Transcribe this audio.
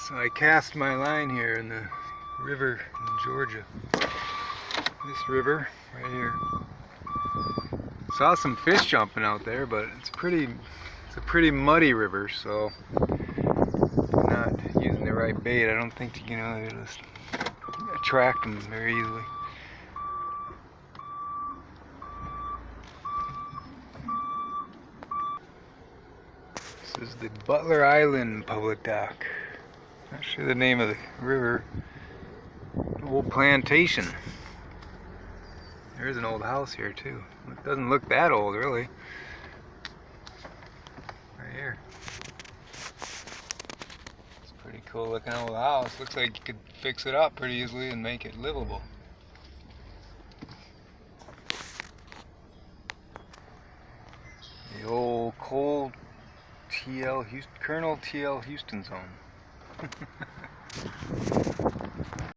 So I cast my line here in the river in Georgia. This river right here. Saw some fish jumping out there, but it's a pretty muddy river, so I'm not using the right bait. I don't think it'll just attract them very easily. This is the Butler Island public dock. Not sure the name of the river. Old plantation. There's an old house here too. It doesn't look that old really. Right here. It's a pretty cool looking old house. Looks like you could fix it up pretty easily and make it livable. The old cold Colonel T.L. Houston zone.